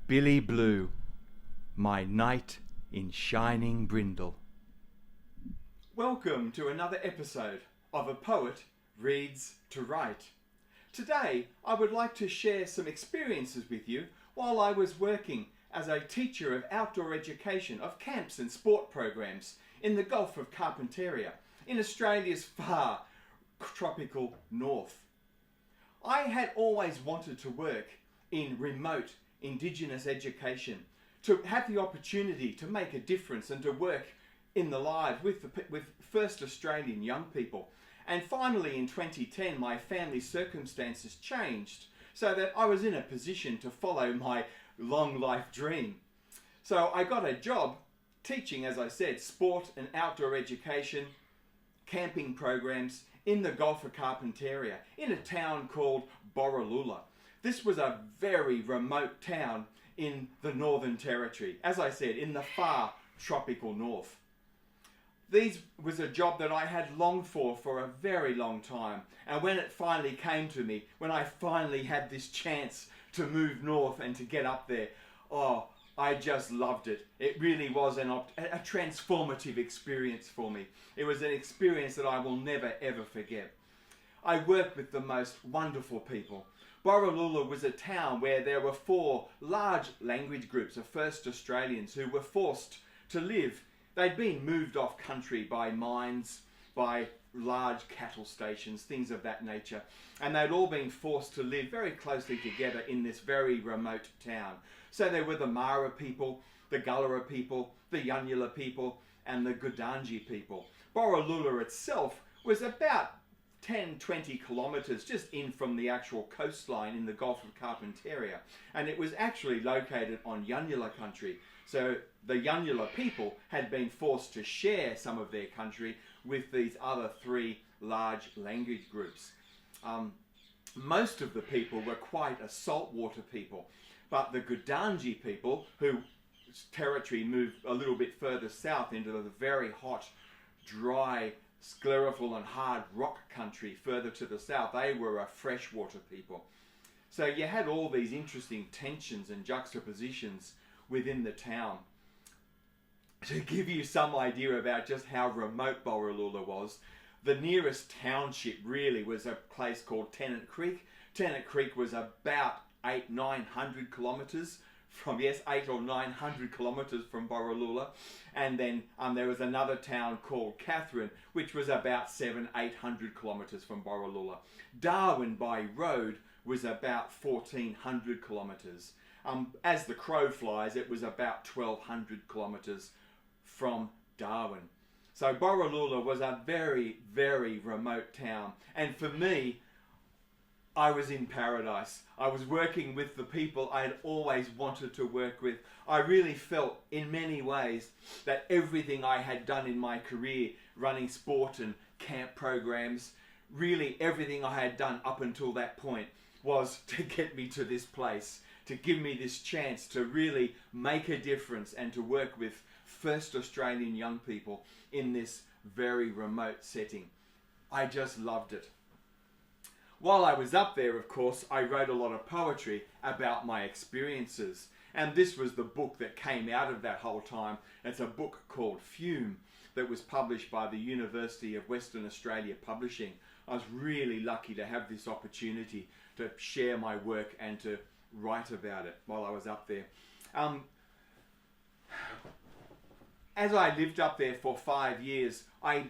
Billy Blue, my knight in shining brindle. Welcome to another episode of A Poet Reads to Write. Today I would like to share some experiences with you while I was working as a teacher of outdoor education of camps and sport programs in the Gulf of Carpentaria in Australia's far tropical north. I had always wanted to work in remote Indigenous education, to have the opportunity to make a difference and to work in the lives with first Australian young people. And finally in 2010 my family circumstances changed so that I was in a position to follow my long life dream. So I got a job teaching, as I said, sport and outdoor education, camping programs in the Gulf of Carpentaria in a town called Waterlily. This was a very remote town in the Northern Territory, as I said, in the far tropical north. This was a job that I had longed for a very long time, and when it finally came to me, when I finally had this chance to move north and to get up there, I just loved it. It really was a transformative experience for me. It was an experience that I will never ever forget. I worked with the most wonderful people. Waterlily was a town where there were 4 large language groups of first Australians who were forced to live. They'd been moved off country by mines, by large cattle stations, things of that nature. And they'd all been forced to live very closely together in this very remote town. So there were the Mara people, the Garrwa people, the Yanyuwa people, and the Gudanji people. Waterlily itself was about 10-20 kilometres just in from the actual coastline in the Gulf of Carpentaria, and it was actually located on Yanyuwa country. So the Yanyuwa people had been forced to share some of their country with these other 3 large language groups. Most of the people were quite a saltwater people, but the Gudanji people, whose territory moved a little bit further south into the very hot, dry, sclerophyll and hard rock country further to the south, they were a freshwater people. So you had all these interesting tensions and juxtapositions within the town. To give you some idea about just how remote Bauhinia was, the nearest township really was a place called Tennant Creek. Tennant Creek was about 800-900 kilometres from, 800 or 900 kilometres from Waterlily, and then there was another town called Catfish, which was about 700-800 kilometres from Waterlily. Darwin by road was about 1400 kilometres. As the crow flies, it was about 1200 kilometres from Darwin. So Waterlily was a very, very remote town, and for me, I was in paradise. I was working with the people I had always wanted to work with. I really felt in many ways that everything I had done in my career, running sport and camp programs, really everything I had done up until that point was to get me to this place, to give me this chance to really make a difference and to work with first Australian young people in this very remote setting. I just loved it. While I was up there, of course, I wrote a lot of poetry about my experiences. And this was the book that came out of that whole time. It's a book called Fume that was published by the University of Western Australia Publishing. I was really lucky to have this opportunity to share my work and to write about it while I was up there. As I lived up there for 5 years, I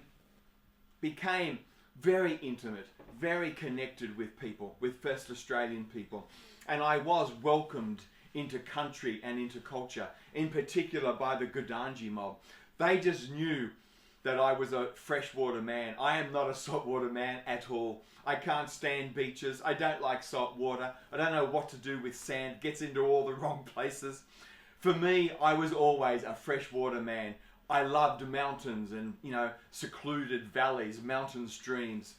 became very intimate, very connected with people, with first Australian people. And I was welcomed into country and into culture, in particular by the Gudanji mob. They just knew that I was a freshwater man. I am not a saltwater man at all. I can't stand beaches. I don't like salt water. I don't know what to do with sand. It gets into all the wrong places. For me, I was always a freshwater man. I loved mountains and, secluded valleys, mountain streams.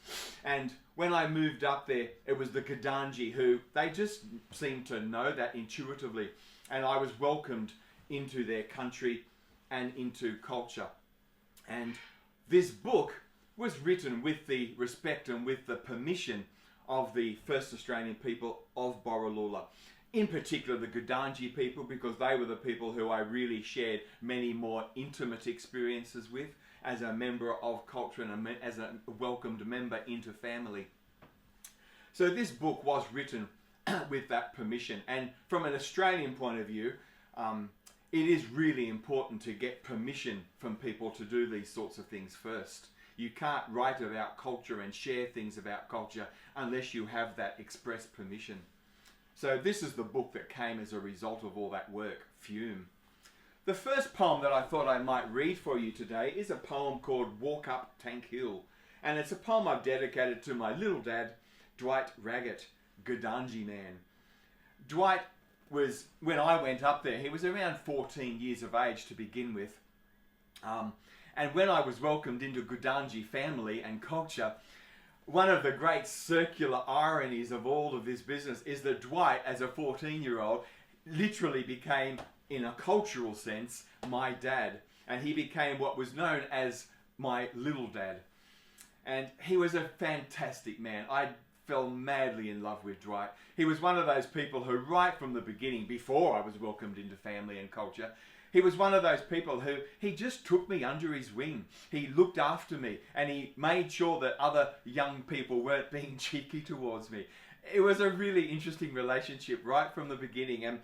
And when I moved up there, it was the Gudanji who, they just seemed to know that intuitively. And I was welcomed into their country and into culture. And this book was written with the respect and with the permission of the first Australian people of Waterlily. in particular the Gudanji people, because they were the people who I really shared many more intimate experiences with as a member of culture and as a welcomed member into family. So this book was written with that permission, and from an Australian point of view, it is really important to get permission from people to do these sorts of things first. You can't write about culture and share things about culture unless you have that express permission. So this is the book that came as a result of all that work, Fume. The first poem that I thought I might read for you today is a poem called Walk Up Tank Hill. And it's a poem I've dedicated to my little dad, Dwight Raggett, Gudanji man. Dwight was, when I went up there, he was around 14 years of age to begin with. And when I was welcomed into Gudanji family and culture, one of the great circular ironies of all of this business is that Dwight, as a 14-year-old, literally became, in a cultural sense, my dad. And he became what was known as my little dad. And he was a fantastic man. I fell madly in love with Dwight. He was one of those people who, right from the beginning, before I was welcomed into family and culture, he was one of those people who, he just took me under his wing. He looked after me and he made sure that other young people weren't being cheeky towards me. It was a really interesting relationship right from the beginning. And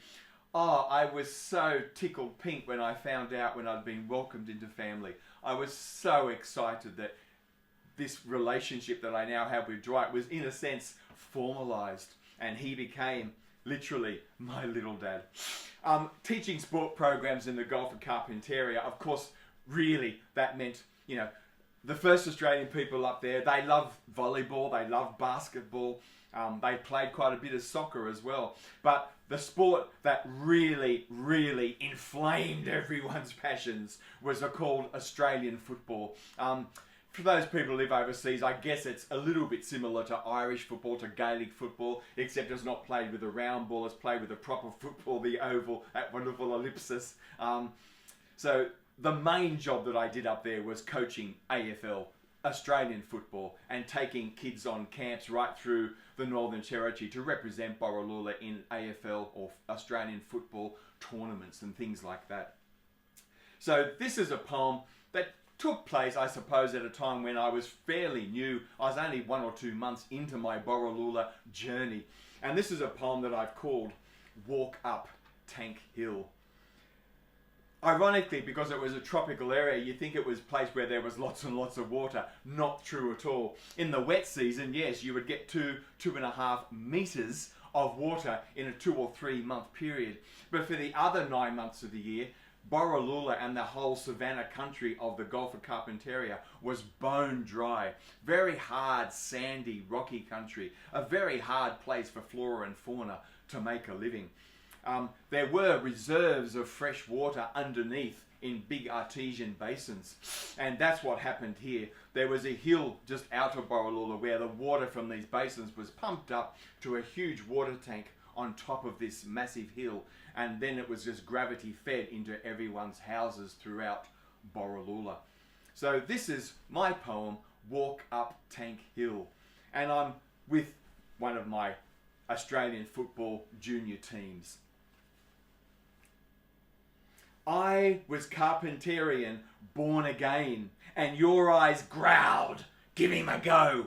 I was so tickled pink when I found out when I'd been welcomed into family. I was so excited that this relationship that I now have with Dwight was, in a sense, formalized. And he became literally my little dad. Teaching sport programs in the Gulf of Carpentaria, of course, really that meant, you know, the first Australian people up there, they love volleyball, they love basketball, they played quite a bit of soccer as well. But the sport that really, really inflamed everyone's passions was called Australian football. For those people who live overseas, I guess it's a little bit similar to Irish football, to Gaelic football, except it's not played with a round ball, it's played with a proper football, the oval, that wonderful ellipsis. So the main job that I did up there was coaching AFL, Australian football, and taking kids on camps right through the Northern Territory to represent Waterlily in AFL or Australian football tournaments and things like that. So this is a poem that took place, I suppose, at a time when I was fairly new. I was only 1 or 2 months into my Borroloola journey. And this is a poem that I've called Walk Up Tank Hill. Ironically, because it was a tropical area, you'd think it was a place where there was lots and lots of water. Not true at all. In the wet season, yes, you would get 2.5 meters of water in a 2 or 3 month period. But for the other 9 months of the year, Borroloola and the whole savannah country of the Gulf of Carpentaria was bone dry. Very hard, sandy, rocky country. A very hard place for flora and fauna to make a living. There were reserves of fresh water underneath in big artesian basins. And that's what happened here. There was a hill just out of Borroloola where the water from these basins was pumped up to a huge water tank on top of this massive hill, and then it was just gravity fed into everyone's houses throughout Borroloola. So this is my poem, Walk Up Tank Hill, and I'm with one of my Australian football junior teams. I was Carpentarian, born again, and your eyes growled, give him a go.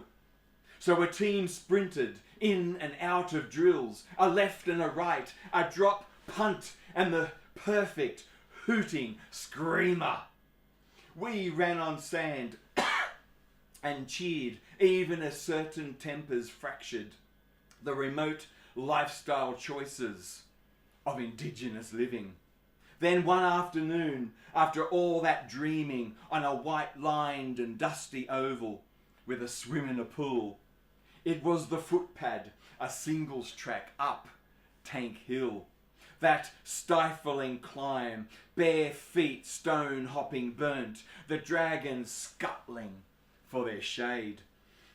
So a team sprinted in and out of drills, a left and a right, a drop, punt, and the perfect hooting screamer. We ran on sand and cheered, even as certain tempers fractured. The remote lifestyle choices of Indigenous living. Then one afternoon, after all that dreaming on a white-lined and dusty oval with a swim in a pool, it was the footpad, a singles track up Tank Hill. That stifling climb, bare feet stone hopping burnt, the dragons scuttling for their shade.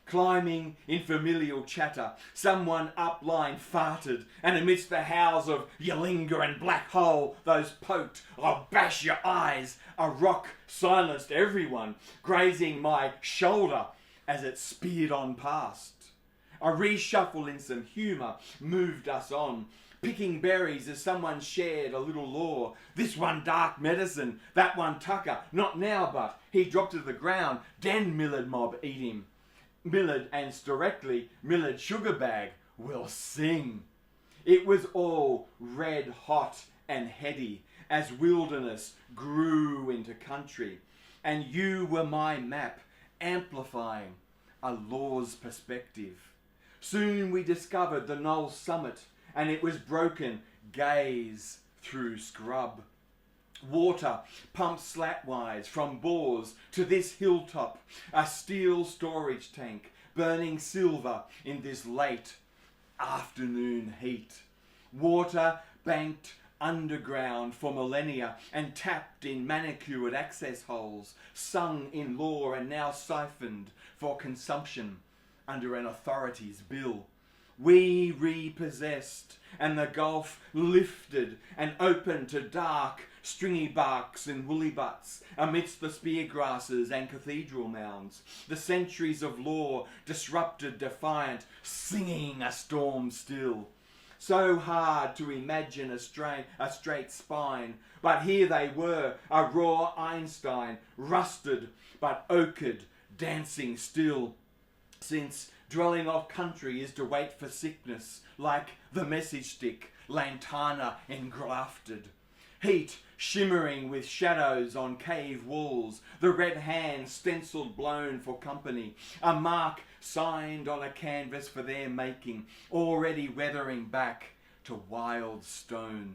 Climbing in familial chatter, someone upline farted, and amidst the howls of Yalinga and Black Hole, those poked, I'll bash your eyes, a rock silenced everyone, grazing my shoulder as it speared on past. A reshuffle in some humour moved us on, picking berries as someone shared a little lore. This one dark medicine, that one tucker, not now but. He dropped to the ground, den Millard mob eat him. Millard and directly Millard sugar bag will sing. It was all red hot and heady as wilderness grew into country, and you were my map amplifying a law's perspective. Soon we discovered the knoll summit, and it was broken gaze through scrub. Water pumped slatwise from bores to this hilltop, a steel storage tank burning silver in this late afternoon heat. Water banked underground for millennia and tapped in manicured access holes, sung in law and now siphoned for consumption under an authority's bill. We repossessed, and the Gulf lifted and opened to dark, stringy barks and woolly butts amidst the spear grasses and cathedral mounds. The centuries of law disrupted, defiant, singing a storm still. So hard to imagine a straight spine, but here they were, a raw Einstein, rusted but ochred, dancing still. Since dwelling off country is to wait for sickness, like the message stick, lantana engrafted. Heat shimmering with shadows on cave walls, the red hand stenciled blown for company, a mark signed on a canvas for their making, already weathering back to wild stone.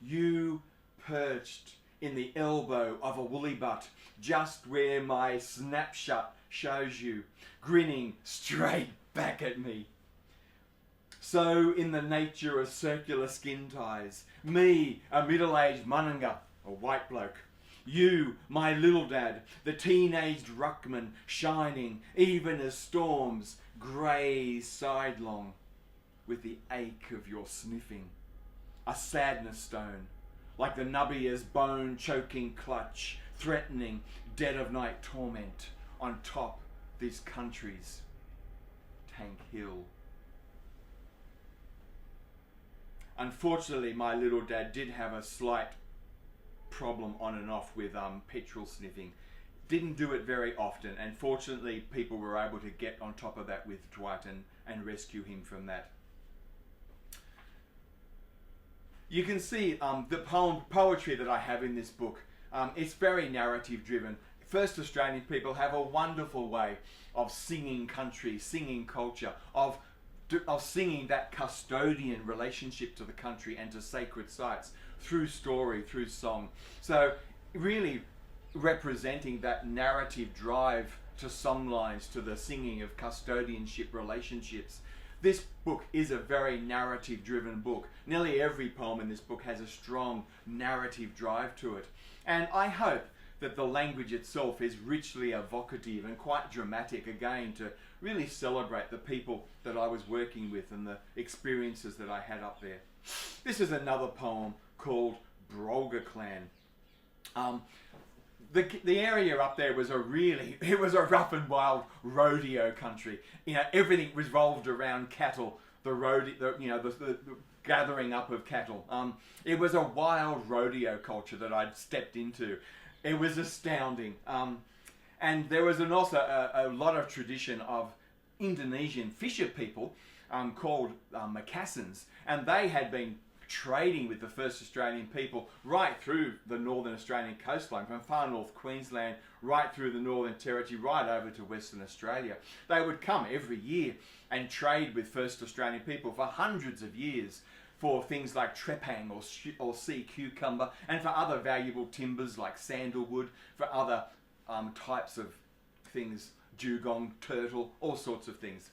You perched in the elbow of a woolly butt, just where my snapshot shows you, grinning straight back at me. So in the nature of circular skin ties, me, a middle-aged Munanga, a white bloke, you, my lil-dad, the teenaged ruckman, shining, even as storms, grey sidelong, with the ache of your sniffing, a sadness stone, like the nubbier's bone-choking clutch, threatening dead-of-night torment on top this country's Tank Hill. Unfortunately, my little dad did have a slight problem on and off with petrol sniffing. Didn't do it very often, and fortunately people were able to get on top of that with Dwight and rescue him from that. You can see the poetry that I have in this book. It's very narrative driven. First Australian people have a wonderful way of singing country, singing culture, of singing that custodian relationship to the country and to sacred sites through story, through song. So really representing that narrative drive to songlines, to the singing of custodianship relationships. This book is a very narrative driven book. Nearly every poem in this book has a strong narrative drive to it. And I hope that the language itself is richly evocative and quite dramatic, again, to really celebrate the people that I was working with and the experiences that I had up there. This is another poem called Brolga Clan. The area up there was it was a rough and wild rodeo country. You know, everything revolved around cattle, the gathering up of cattle. It was a wild rodeo culture that I'd stepped into. It was astounding. And there was also a lot of tradition of Indonesian fisher people called Macassans, and they had been trading with the first Australian people right through the northern Australian coastline, from far north Queensland right through the Northern Territory right over to Western Australia. They would come every year and trade with first Australian people for hundreds of years for things like trepang or sea cucumber, and for other valuable timbers like sandalwood, for other types of things, dugong, turtle, all sorts of things.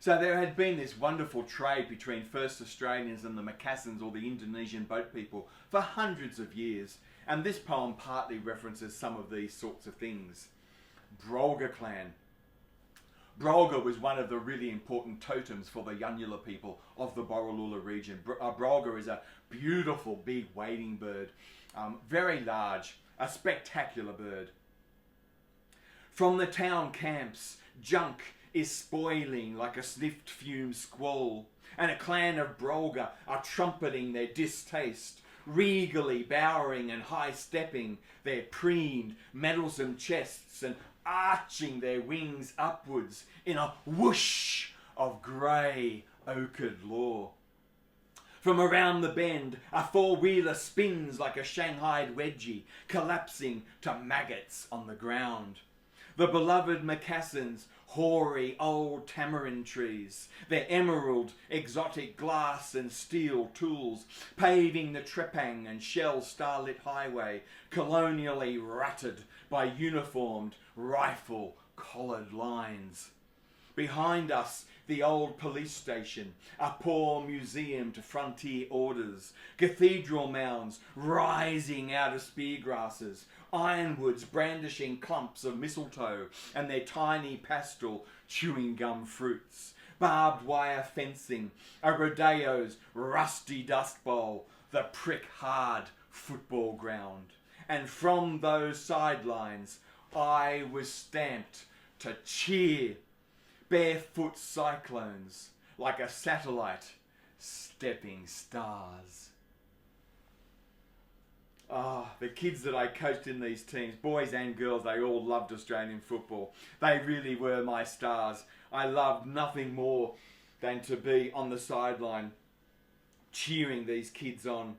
So there had been this wonderful trade between first Australians and the Macassans, or the Indonesian boat people, for hundreds of years. And this poem partly references some of these sorts of things. Brolga Clan. Brolga was one of the really important totems for the Yanyuwa people of the Waterlily region. Brolga is a beautiful big wading bird, very large, a spectacular bird. From the town camps, junk is spoiling like a sniffed fume squall. and a clan of Brolga are trumpeting their distaste, regally bowering and high-stepping their preened, meddlesome chests and arching their wings upwards in a whoosh of grey ochred law. From around the bend, a four-wheeler spins like a shanghaied wedgie, collapsing to maggots on the ground. The beloved moccasins, hoary old tamarind trees, their emerald, exotic glass and steel tools, paving the Trepang and Shell starlit highway, colonially rutted by uniformed, rifle-collared lines. Behind us, the old police station, a poor museum to frontier orders, cathedral mounds rising out of spear grasses, ironwoods brandishing clumps of mistletoe and their tiny pastel chewing gum fruits, barbed wire fencing, a rodeo's rusty dust bowl, the prick-hard football ground. And from those sidelines, I was stamped to cheer. Barefoot cyclones, like a satellite, stepping stars. The kids that I coached in these teams, boys and girls, they all loved Australian football. They really were my stars. I loved nothing more than to be on the sideline cheering these kids on.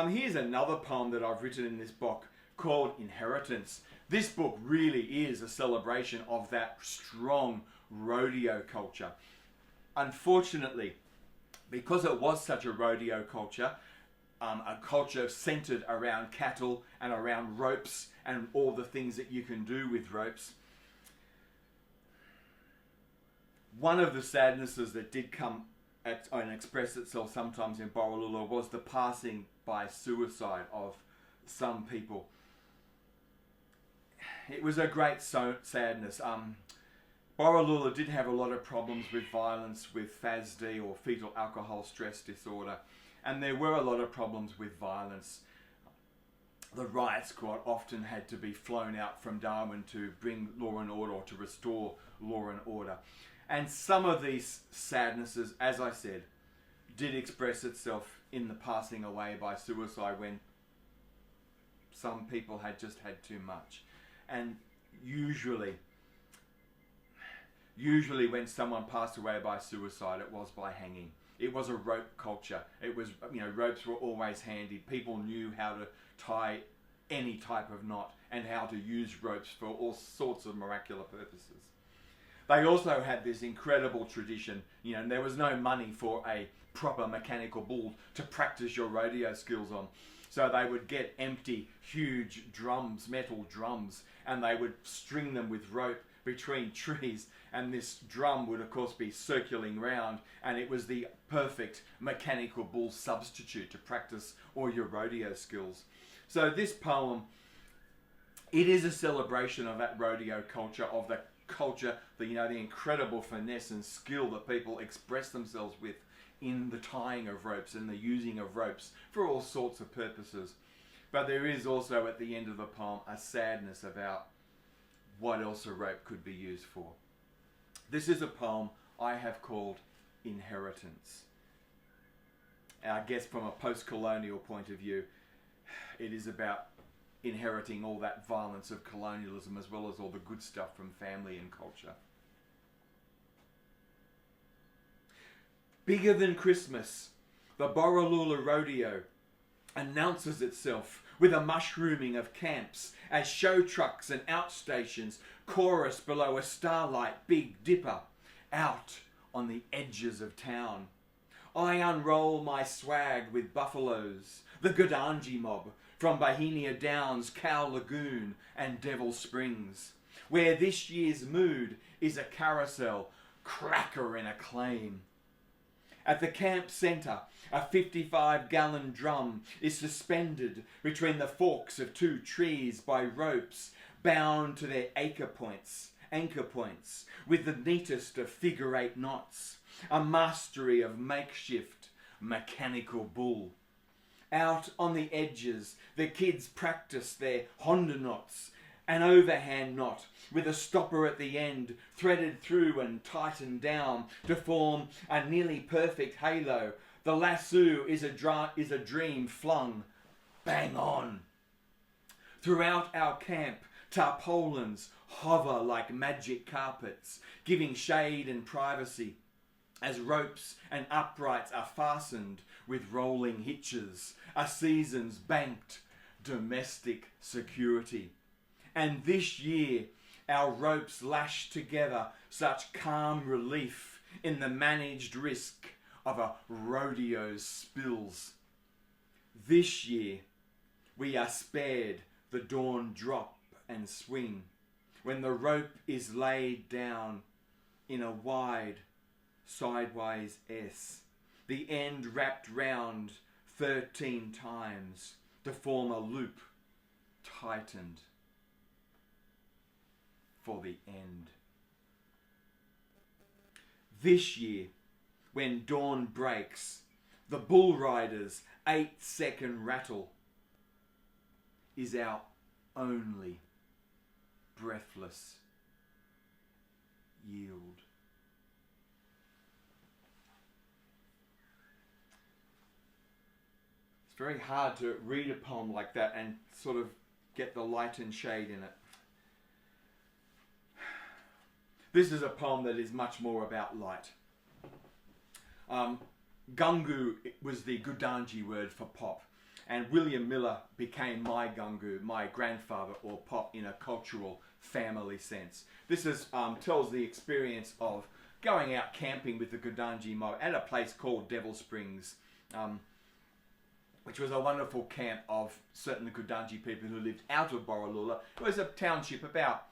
Here's another poem that I've written in this book called Inheritance. This book really is a celebration of that strong rodeo culture. Unfortunately, because it was such a rodeo culture, a culture centered around cattle and around ropes and all the things that you can do with ropes, one of the sadnesses that did come and express itself sometimes in Waterlily was the passing by suicide of some people. It was a great sadness. Waterlily did have a lot of problems with violence, with FASD or fetal alcohol stress disorder, and there were a lot of problems with violence. The riot squad often had to be flown out from Darwin to bring law and order or to restore law and order. And some of these sadnesses, as I said, did express itself in the passing away by suicide when some people had just had too much. And usually when someone passed away by suicide, it was by hanging. It was a rope culture. It was, ropes were always handy. People knew how to tie any type of knot and how to use ropes for all sorts of miraculous purposes. They also had this incredible tradition, and there was no money for a proper mechanical bull to practice your rodeo skills on. So they would get empty, huge drums, metal drums, and they would string them with rope between trees, and this drum would of course be circling round, and it was the perfect mechanical bull substitute to practice all your rodeo skills. So this poem, it is a celebration of that rodeo culture, of the culture, the incredible finesse and skill that people express themselves with in the tying of ropes and the using of ropes for all sorts of purposes. But there is also at the end of the poem a sadness about what else a rope could be used for. This is a poem I have called Inheritance. And I guess from a post-colonial point of view, it is about inheriting all that violence of colonialism as well as all the good stuff from family and culture. Bigger than Christmas, the Waterlily Rodeo announces itself with a mushrooming of camps as show trucks and outstations chorus below a starlight Big Dipper out on the edges of town. I unroll my swag with buffaloes, the Gudanji mob from Bauhinia Downs, Cow Lagoon and Devil Springs, where this year's mood is a carousel, cracker and acclaim. At the camp centre, a 55-gallon drum is suspended between the forks of two trees by ropes bound to their anchor points, with the neatest of figure-8 knots, a mastery of makeshift mechanical bull. Out on the edges, the kids practice their Honda knots an overhand knot with a stopper at the end, threaded through and tightened down to form a nearly perfect halo. The lasso is a dream flung bang on. Throughout our camp, tarpaulins hover like magic carpets, giving shade and privacy, as ropes and uprights are fastened with rolling hitches, a season's banked domestic security. And this year, our ropes lash together such calm relief in the managed risk of a rodeo's spills. This year, we are spared the dawn drop and swing, when the rope is laid down in a wide sideways S, the end wrapped round 13 times to form a loop tightened for the end. This year, when dawn breaks, the bull rider's 8-second rattle is our only breathless yield. It's very hard to read a poem like that and sort of get the light and shade in it. This is a poem that is much more about light. Gangu was the Gudanji word for pop, and William Miller became my gangu, my grandfather, or pop in a cultural family sense. This is tells the experience of going out camping with the Gudanji mob at a place called Devil Springs, which was a wonderful camp of certain Gudanji people who lived out of Borroloola. It was a township about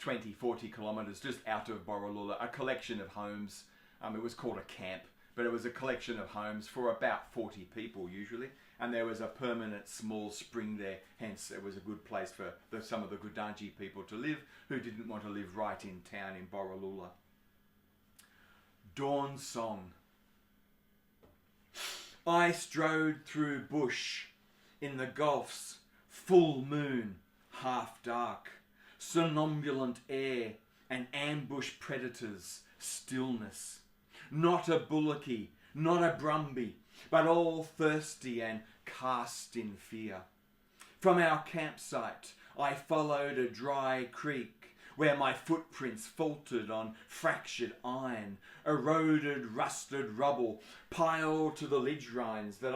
20-40 kilometres just out of Borroloola, a collection of homes. It was called a camp, but it was a collection of homes for about 40 people usually, and there was a permanent small spring there, hence it was a good place for some of the Gudanji people to live who didn't want to live right in town in Borroloola. Dawn Song. I strode through bush in the Gulf's full moon, half dark, somnambulant air and ambush predators, stillness. Not a bullocky, not a brumby, but all thirsty and cast in fear. From our campsite, I followed a dry creek where my footprints faltered on fractured iron, eroded, rusted rubble piled to the ridgelines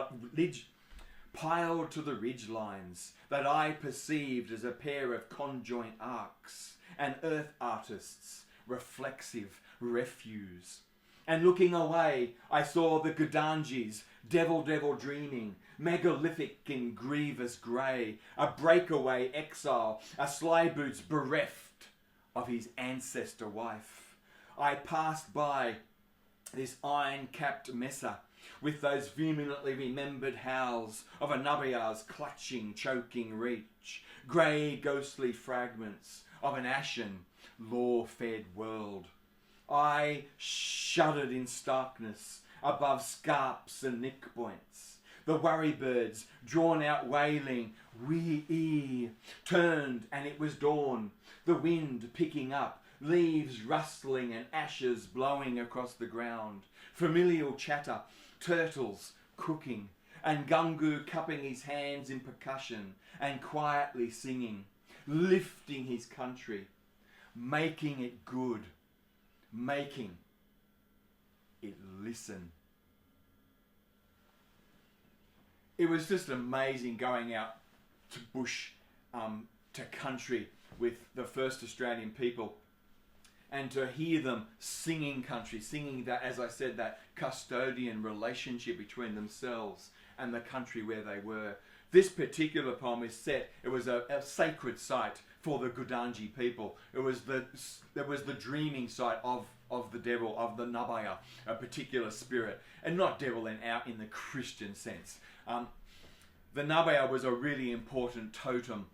that I perceived as a pair of conjoint arcs, an earth artist's reflexive refuse. And looking away, I saw the Gudanjis, devil dreaming, megalithic in grievous grey, a breakaway exile, a slyboots bereft of his ancestor wife. I passed by this iron-capped mesa with those vehemently remembered howls of a Nabiya's clutching, choking reach, grey ghostly fragments of an ashen, law-fed world. I shuddered in starkness above scarps and nick points. The worry birds, drawn out wailing, wee-ee, turned and it was dawn. The wind picking up, leaves rustling and ashes blowing across the ground. Familial chatter, turtles cooking, and Gangu cupping his hands in percussion and quietly singing, lifting his country, making it good, making it listen. It was just amazing going out to bush, to country with the first Australian people, and to hear them singing country, singing that, as I said, that custodian relationship between themselves and the country where they were. This particular poem is set, it was a sacred site for the Gudanji people. It was the dreaming site of the devil, of the Nabaya, a particular spirit, and not devil in the Christian sense. The Nabaya was a really important totem,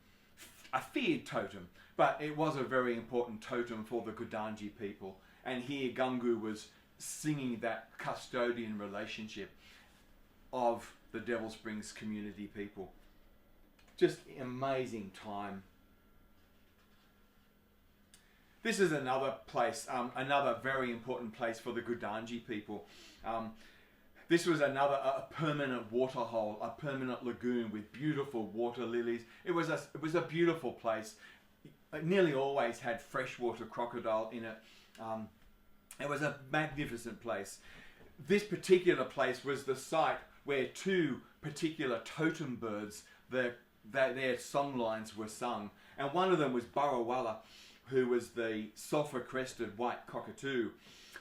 a feared totem, but it was a very important totem for the Gudanji people. And here Gangu was singing that custodian relationship of the Devil Springs community people. Just amazing time. This is another place, another very important place for the Gudanji people. This was a permanent waterhole, a permanent lagoon with beautiful water lilies. It was a beautiful place. It nearly always had freshwater crocodile in it. It was a magnificent place. This particular place was the site where two particular totem birds, their song lines were sung. And one of them was Burrawalla, who was the sulphur-crested white cockatoo.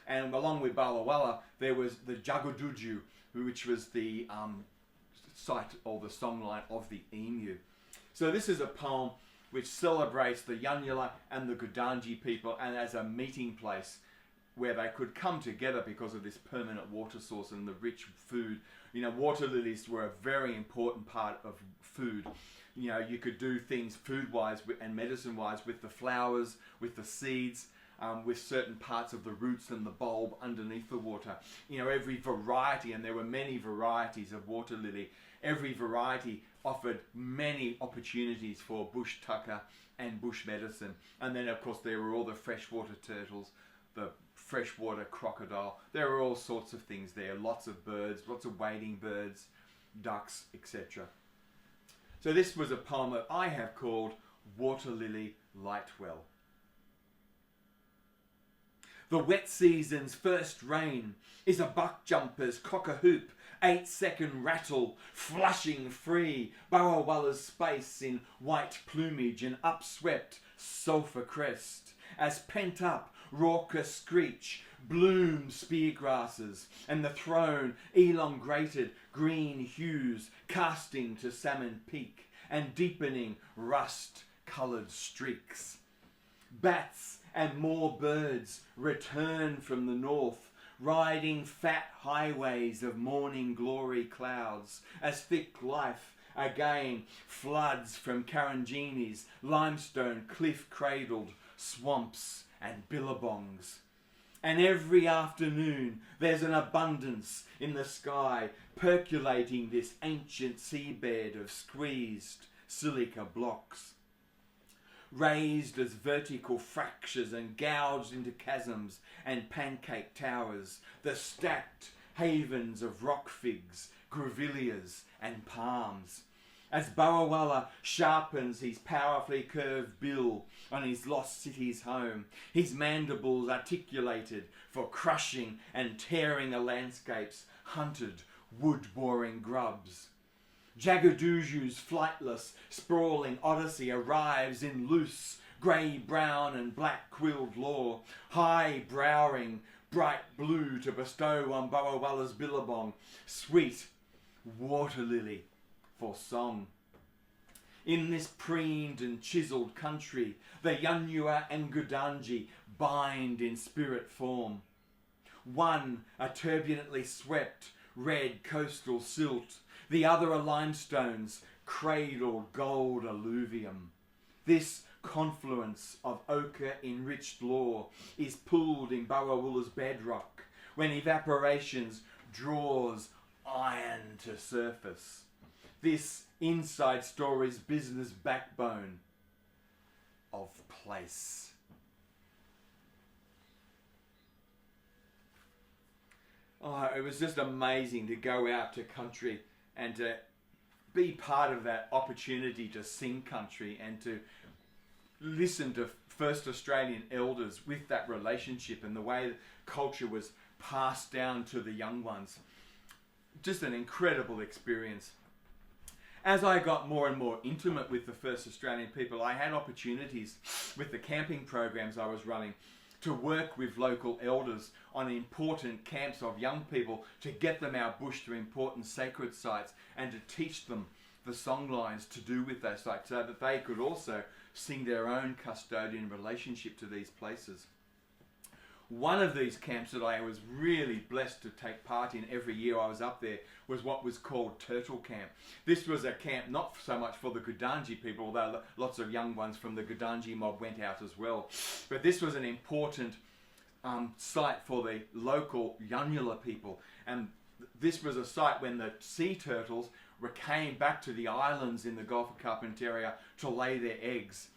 And along with Burrawalla, there was the Jaguduju, which was the site or the songline of the emu. So this is a poem which celebrates the Yanyuwa and the Gudanji people, and as a meeting place where they could come together because of this permanent water source and the rich food. You know, water lilies were a very important part of food. You know, you could do things food-wise and medicine-wise with the flowers, with the seeds, with certain parts of the roots and the bulb underneath the water. You know, every variety, and there were many varieties of water lily, every variety offered many opportunities for bush tucker and bush medicine. And then, of course, there were all the freshwater turtles, the freshwater crocodile. There were all sorts of things there, lots of birds, lots of wading birds, ducks, etc. So this was a poem that I have called Waterlily Lightwell. The wet season's first rain is a buck jumper's cock-a-hoop, 8-second rattle, flushing free Burrawalla's space in white plumage and upswept sulphur crest, as pent-up raucous screech bloom spear grasses, and the thrown elongated green hues casting to salmon peak and deepening rust-coloured streaks. Bats and more birds return from the north, riding fat highways of morning glory clouds, as thick life again floods from Karanjini's limestone cliff-cradled swamps and billabongs. And every afternoon there's an abundance in the sky percolating this ancient seabed of squeezed silica blocks, raised as vertical fractures and gouged into chasms and pancake towers, the stacked havens of rock figs, grevilleas and palms. As Burrawalla sharpens his powerfully curved bill on his lost city's home, his mandibles articulated for crushing and tearing a landscape's hunted, wood-boring grubs. Jagaduju's flightless, sprawling odyssey arrives in loose, grey-brown and black-quilled lore, high-browing, bright blue to bestow on Burrawalla's billabong, sweet water lily for song. In this preened and chiselled country, the Yanyuwa and Gudanji bind in spirit form. One a turbulently swept red coastal silt, the other a limestone's cradled gold alluvium. This confluence of ochre-enriched lore is pooled in Burrawalla's bedrock when evaporations draws iron to surface. This inside story's business backbone of place. Oh, it was just amazing to go out to country and to be part of that opportunity to sing country and to listen to first Australian elders with that relationship and the way that culture was passed down to the young ones. Just an incredible experience. As I got more and more intimate with the first Australian people, I had opportunities with the camping programs I was running to work with local elders on important camps of young people to get them out bush to important sacred sites and to teach them the songlines to do with those sites so that they could also sing their own custodian relationship to these places. One of these camps that I was really blessed to take part in every year I was up there was what was called Turtle Camp. This was a camp not so much for the Gudanji people, although lots of young ones from the Gudanji mob went out as well. But this was an important site for the local Yanyuwa people. And this was a site when the sea turtles came back to the islands in the Gulf of Carpentaria to lay their eggs.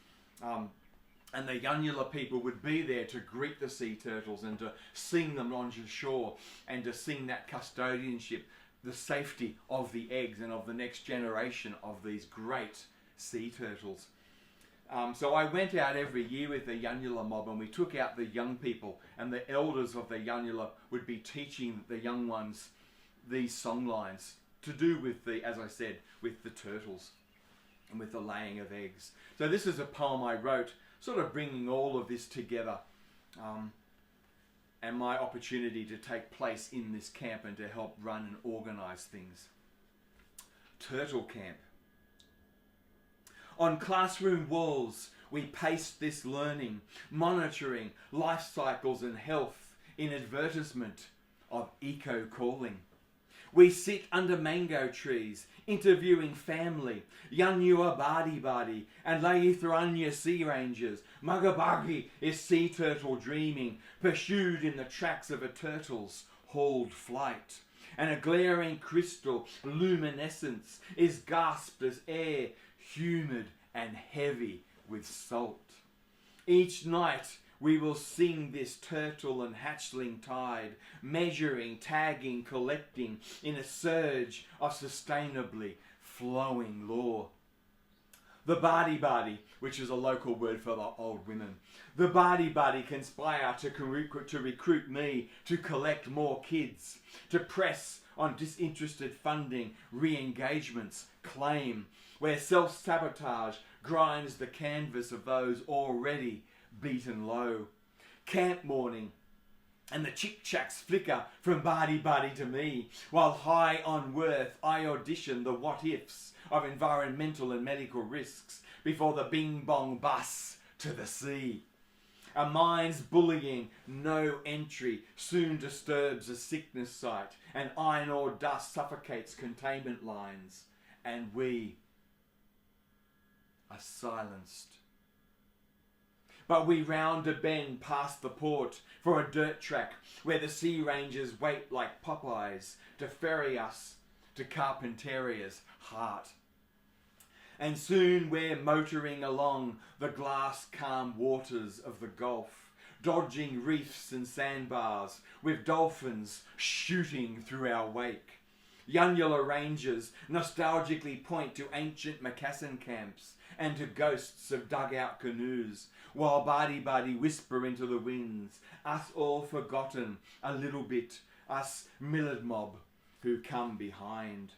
And the Yanyuwa people would be there to greet the sea turtles and to sing them onto shore and to sing that custodianship, the safety of the eggs and of the next generation of these great sea turtles. So I went out every year with the Yanyuwa mob, and we took out the young people, and the elders of the Yanyuwa would be teaching the young ones these song lines to do with the, as I said, with the turtles and with the laying of eggs. So this is a poem I wrote, sort of bringing all of this together, and my opportunity to take place in this camp and to help run and organise things. Turtle Camp. On classroom walls, we paste this learning, monitoring life cycles and health in advertisement of eco-calling. We sit under mango trees, interviewing family, Yanyuwa Badi and Laithuranya sea rangers. Magabagi is sea turtle dreaming, pursued in the tracks of a turtle's hauled flight. And a glaring crystal luminescence is gasped as air, humid and heavy with salt. Each night we will sing this turtle and hatchling tide, measuring, tagging, collecting in a surge of sustainably flowing lore. The Badi, which is a local word for the old women, the Badi conspire to recruit me to collect more kids, to press on disinterested funding, re-engagements, claim, where self-sabotage grinds the canvas of those already beaten low. Camp morning, and the chick-chacks flicker from Badi to me, while high on worth I audition the what-ifs of environmental and medical risks before the bing-bong bus to the sea. A mind's bullying, no entry, soon disturbs a sickness site, and iron ore dust suffocates containment lines, and we are silenced. But we round a bend past the port for a dirt track where the sea rangers wait like Popeyes to ferry us to Carpentaria's heart. And soon we're motoring along the glass calm waters of the Gulf, dodging reefs and sandbars with dolphins shooting through our wake. Yanyuwa rangers nostalgically point to ancient Macassan camps and to ghosts of dugout canoes, while Badi whisper into the winds, us all forgotten a little bit, us Millard mob who come behind.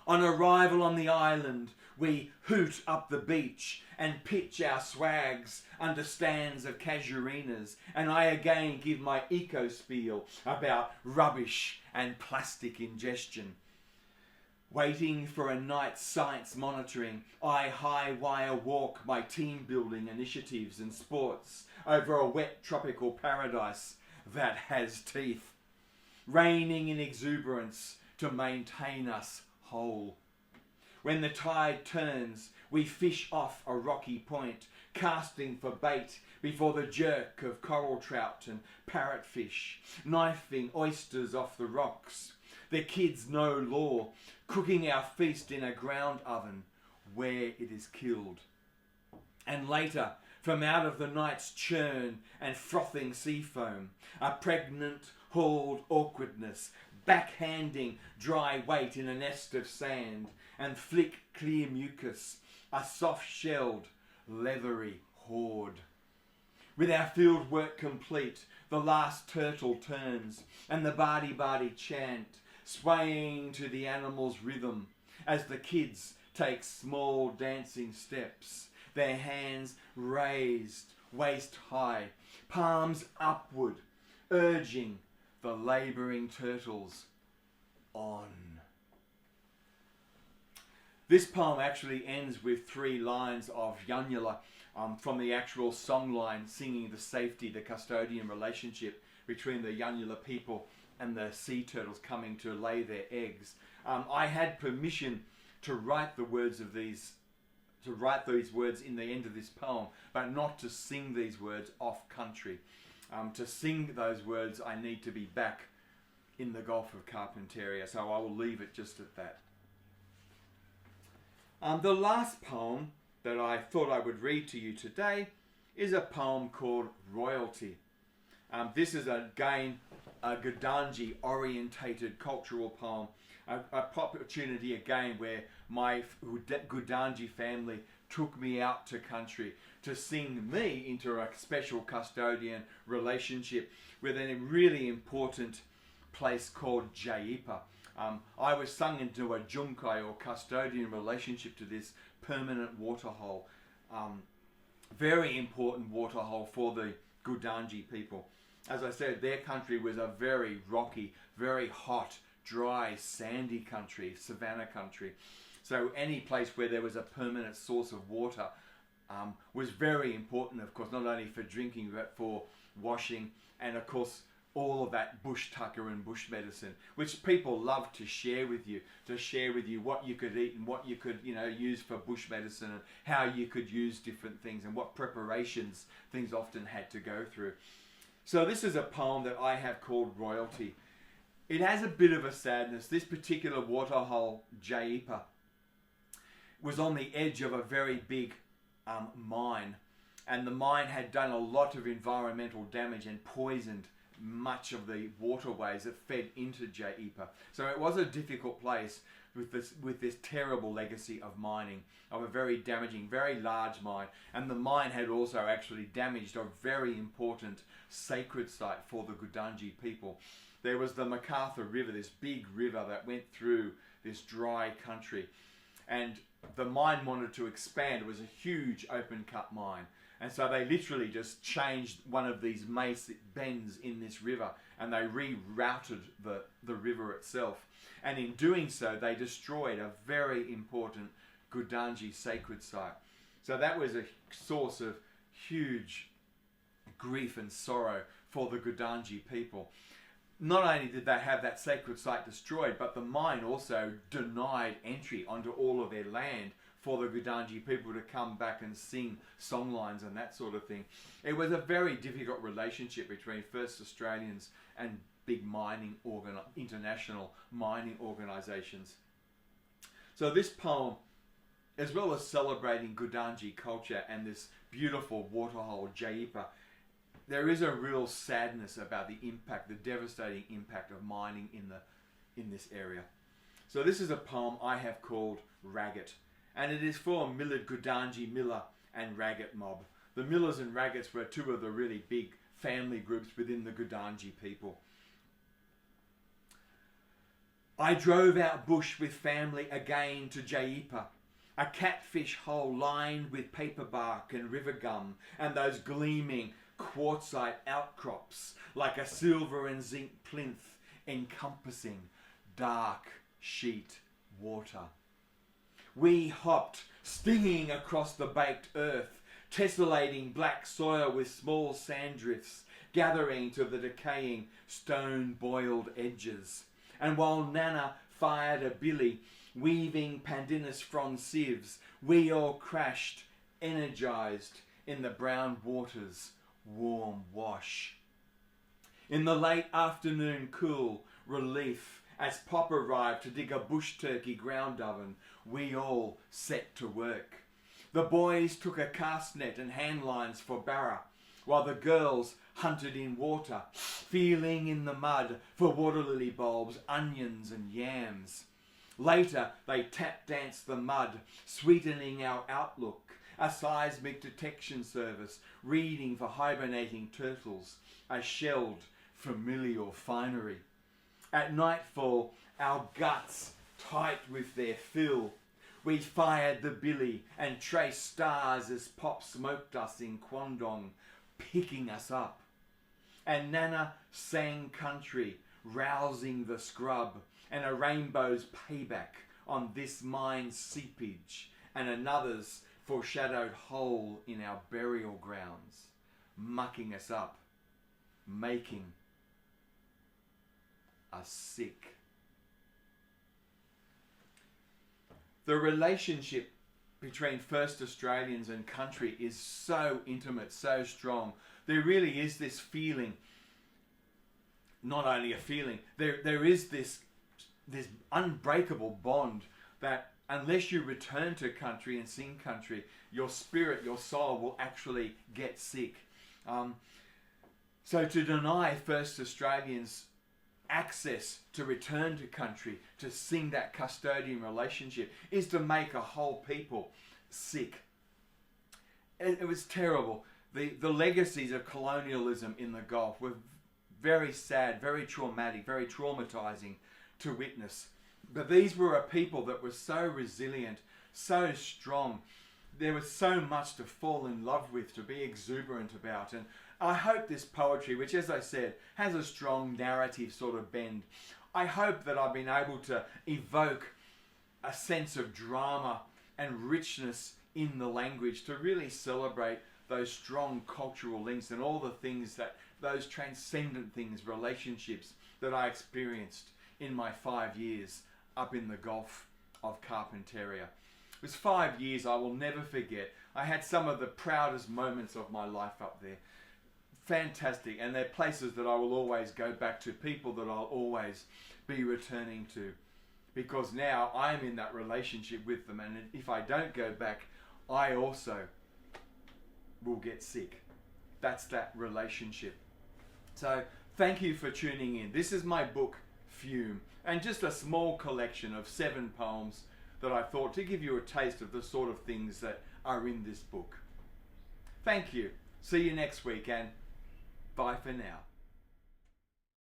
On arrival on the island, we hoot up the beach and pitch our swags under stands of casuarinas, and I again give my eco-spiel about rubbish and plastic ingestion. Waiting for a night's science monitoring, I high-wire walk my team-building initiatives and sports over a wet tropical paradise that has teeth, raining in exuberance to maintain us whole. When the tide turns, we fish off a rocky point, casting for bait before the jerk of coral trout and parrotfish, knifing oysters off the rocks. The kids know law, cooking our feast in a ground oven where it is killed. And later, from out of the night's churn and frothing sea foam, a pregnant, hauled awkwardness, backhanding dry weight in a nest of sand, and flick clear mucus, a soft-shelled, leathery hoard. With our field work complete, the last turtle turns, and the Badi chant, swaying to the animal's rhythm, as the kids take small dancing steps, their hands raised waist high, palms upward, urging the labouring turtles on. This poem actually ends with 3 lines of Yanyuwa from the actual songline singing the safety, the custodian relationship between the Yanyuwa people and the sea turtles coming to lay their eggs. I had permission to write the words of these, to write these words in the end of this poem, but not to sing these words off country. To sing those words, I need to be back in the Gulf of Carpentaria, so I will leave it just at that. The last poem that I thought I would read to you today is a poem called Royalty. This is again a Gudanji orientated cultural poem, a opportunity again where my Gudanji family took me out to country to sing me into a special custodian relationship with a really important place called Jayipa. I was sung into a junkai or custodian relationship to this permanent waterhole. Very important waterhole for the Gudanji people. As I said, their country was a very rocky, very hot, dry, sandy country, savanna country. So any place where there was a permanent source of water was very important, of course, not only for drinking, but for washing, and of course, all of that bush tucker and bush medicine, which people love to share with you what you could eat and what you could, use for bush medicine, and how you could use different things and what preparations things often had to go through. So this is a poem that I have called Royalty. It has a bit of a sadness. This particular waterhole, Jayipa, was on the edge of a very big mine, and the mine had done a lot of environmental damage and poisoned much of the waterways that fed into Jayipa. So it was a difficult place with this terrible legacy of mining, of a very damaging, very large mine. And the mine had also actually damaged a very important sacred site for the Gudanji people. There was the MacArthur River, this big river that went through this dry country. And the mine wanted to expand. It was a huge open cut mine. And so they literally just changed one of these bends in this river, and they rerouted the river itself. And in doing so, they destroyed a very important Gudanji sacred site. So that was a source of huge grief and sorrow for the Gudanji people. Not only did they have that sacred site destroyed, but the mine also denied entry onto all of their land for the Gudanji people to come back and sing songlines and that sort of thing. It was a very difficult relationship between first Australians and big international mining organisations. So this poem, as well as celebrating Gudanji culture and this beautiful waterhole Jayipa, there is a real sadness about the impact, the devastating impact of mining in this area. So this is a poem I have called Raggett, and it is for Millard Gudanji Miller and Raggett mob. The Millers and Raggetts were two of the really big family groups within the Gudanji people. I drove out bush with family again to Jayipa, a catfish hole lined with paper bark and river gum, and those gleaming quartzite outcrops like a silver and zinc plinth encompassing dark sheet water. We hopped, stinging across the baked earth, tessellating black soil with small sand drifts, gathering to the decaying stone-boiled edges. And while Nana fired a billy, weaving pandanus frond sieves, we all crashed, energised in the brown water's warm wash. In the late afternoon cool relief, as Pop arrived to dig a bush turkey ground oven, we all set to work. The boys took a cast net and hand lines for barra, while the girls hunted in water, feeling in the mud for waterlily bulbs, onions and yams. Later, they tap danced the mud, sweetening our outlook, a seismic detection service, reading for hibernating turtles, a shelled familial finery. At nightfall, our guts tight with their fill, we fired the billy and traced stars as Pop smoked us in Kwandong, picking us up. And Nana sang country, rousing the scrub, and a rainbow's payback on this mine's seepage, and another's foreshadowed hole in our burial grounds, mucking us up, making us sick. The relationship between First Australians and country is so intimate, so strong. There really is this feeling, not only a feeling, there is this unbreakable bond that unless you return to country and sing country, your spirit, your soul will actually get sick. So to deny First Australians access to return to country, to sing that custodian relationship, is to make a whole people sick. It was terrible. The legacies of colonialism in the Gulf were very sad, very traumatic, very traumatizing to witness. But these were a people that were so resilient, so strong. There was so much to fall in love with, to be exuberant about. And I hope this poetry, which, as I said, has a strong narrative sort of bend, I hope that I've been able to evoke a sense of drama and richness in the language to really celebrate those strong cultural links and all the things that, those transcendent things, relationships that I experienced in my 5 years up in the Gulf of Carpentaria. It was 5 years I will never forget. I had some of the proudest moments of my life up there. Fantastic. And they're places that I will always go back to, people that I'll always be returning to, because now I am in that relationship with them, and if I don't go back, I also will get sick. That's that relationship. So thank you for tuning in. This is my book, Fume, and just a small collection of 7 poems that I thought to give you a taste of the sort of things that are in this book. Thank you. See you next week, and bye for now.